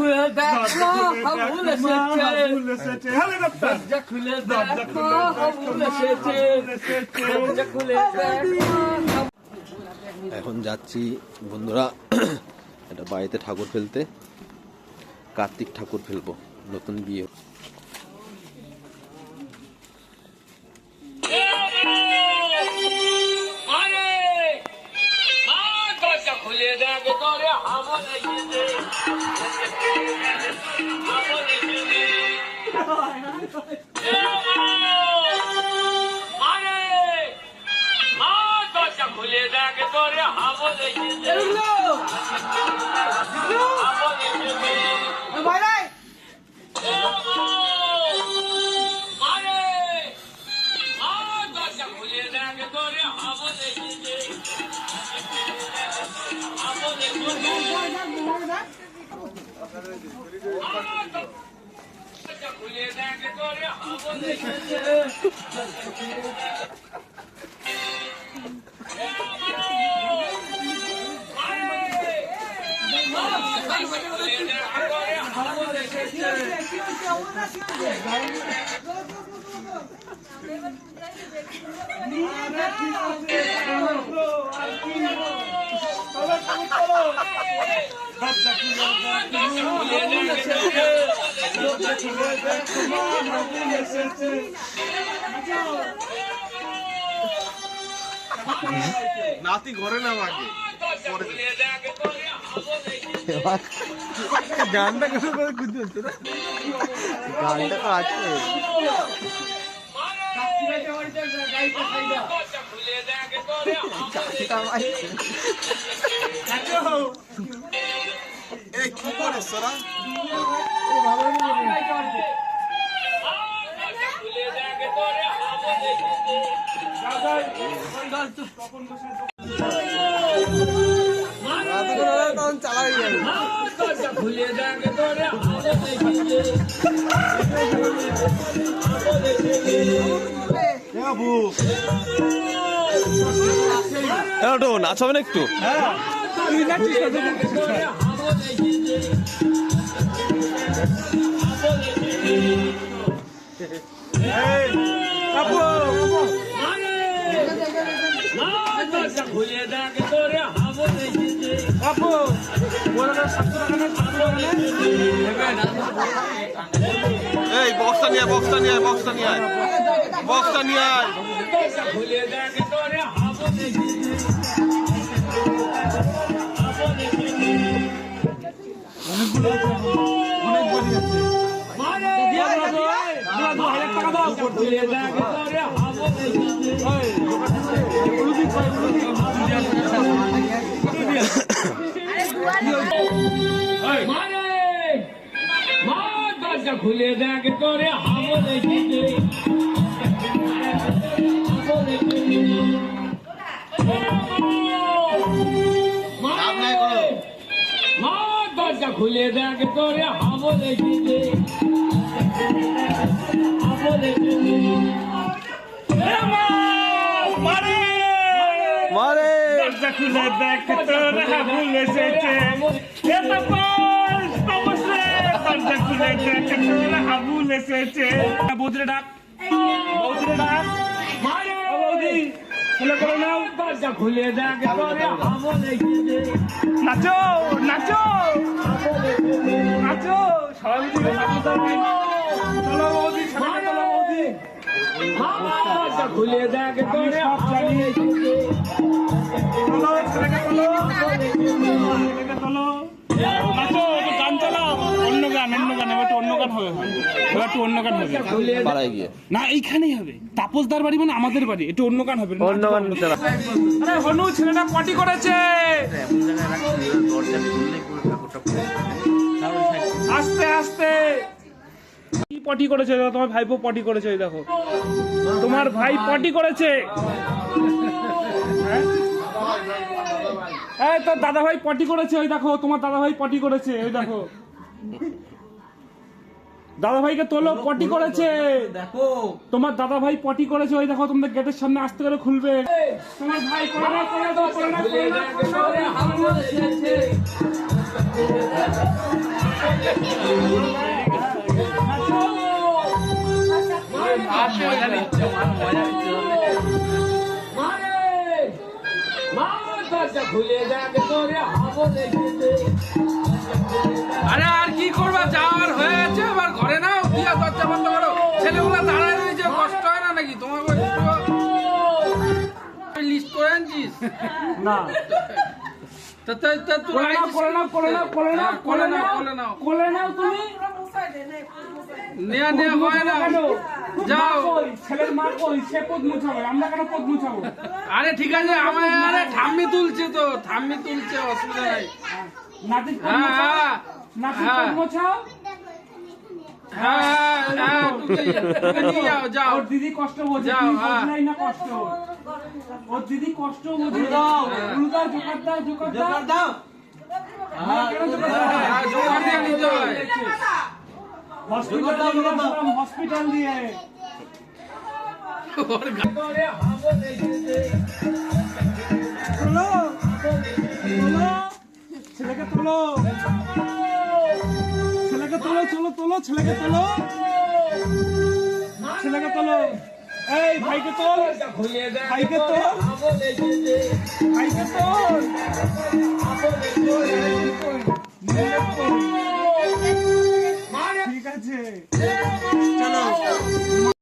খুলে দেখো হাবুল এসেছে দরজা খুলে দেখো হাবুল এসেছে দরজা খুলে দেখো। এখন যাচ্ছি বন্ধুরা এটা বাড়িতে ঠাকুর ফেলতে, কার্তিক ঠাকুর ফেলবো, নতুন বিয়ে। নাতি ঘরে না আগে গানটা কেন করে খুঁজতে হচ্ছে না, গানটা তো আছে। কি করে সরা চালাই যাবে নাচ হবে না একটু? এই বক্সটা নিয়ে আয়, বক্সটা নিয়ে আয়, বক্সটা নিয়ে আয়, বক্সটা নিয়ে আয়। খুলে দেখ তোরে হাবলে দরজা খুলে দেখ তোরে হাবলে মারে দরজা খুলে দেখ তোরে হাবলে এসেছে দরজা খুলে দেখ তোরে হাবলে এসেছে। বৌদিরে ডাক, বৌদিরে ডাক, মারে বৌদি ছেলে করে নাও। দরজা খুলে দেখ তোরে হাবলে নাচো নাচো নাচো সবাই মিলে নাচো। চলো বৌদি, চলো বৌদি, দরজা খুলে দেখ তোরে হাবলে চলো ছেলেকে চলো ছেলেকে চলো নাচো। গান চালাও, অন্য গান, অন্য গান, এবার অন্য গান হবে, এবার একটু অন্য গান হবে পাড়ায় গিয়ে না, এইখানেই হবে। তাপসদার বাড়ি মানে আমাদের বাড়ি, একটু অন্য গান হবে, অন্য গান চালা। আরে হনু ছেলেটা পটি করেছে, আস্তে আস্তে। কি পটি করেছে? তোমার ভাইপো পটি করেছে, ওই দেখো তোমার ভাই পটি করেছে। এই তোর দাদা ভাই পটি করেছে, ওই দেখো তোমার দাদা ভাই পটি করেছে, ওই দেখো দাদা ভাইকে তোলো, পটি করেছে দেখো তোমার দাদা ভাই পটি করেছে, ওই দেখো তোমাদের গেটের সামনে আস্তে করে খুলবে। তোমার ভাই করে না, করে দাও, করে না, করে না, করে না। আরে আর কি করবা, যাওয়ার হয়ে গেছে, এবার ঘরে নাও, দিয়া দরজা বন্ধ করো। ছেলেগুলা দাঁড়ায় রয়েছে, কষ্ট হয় না নাকি তোমার? লিস্ট করে আনছিস না কোলে নাও তুমি নেয়া হয় না। যাও, ছেলের মা কই, সে পদ মুছাবে, আমরা কেন পদ মুছাবো? আরে ঠিক আছে, আমার আরে ঠাম্মি তুলছে তো, ঠাম্মি তুলছে, অসুবিধা নাই। নাতি পদ হ্যাঁ মুছাও, হ্যাঁ নাতি হ্যাঁ। পদ মুছাও। হ্যাঁ, তুমি নিয়ে যাও, যাও। ওর দিদি কষ্ট বোঝে, যাও, তুমি হ্যাঁ। বোঝলাই না কষ্ট। ওর দিদি কষ্ট বোঝে। উলু দাও, জোকার দাও, জোকার দাও। হ্যাঁ, কেন জোকার দাও? হ্যাঁ, জোগাড় দিয়ে নিতে হয়। হসপিটাল দিয়ে ওর গা- তোলো, ছেলেকে তোলো, ছেলেকে তোলো, ছেলেকে তোলো, ছেলেকে তোলো। এই ভাইকে তোল, ভাইকে তোল, ভাইকে তোল।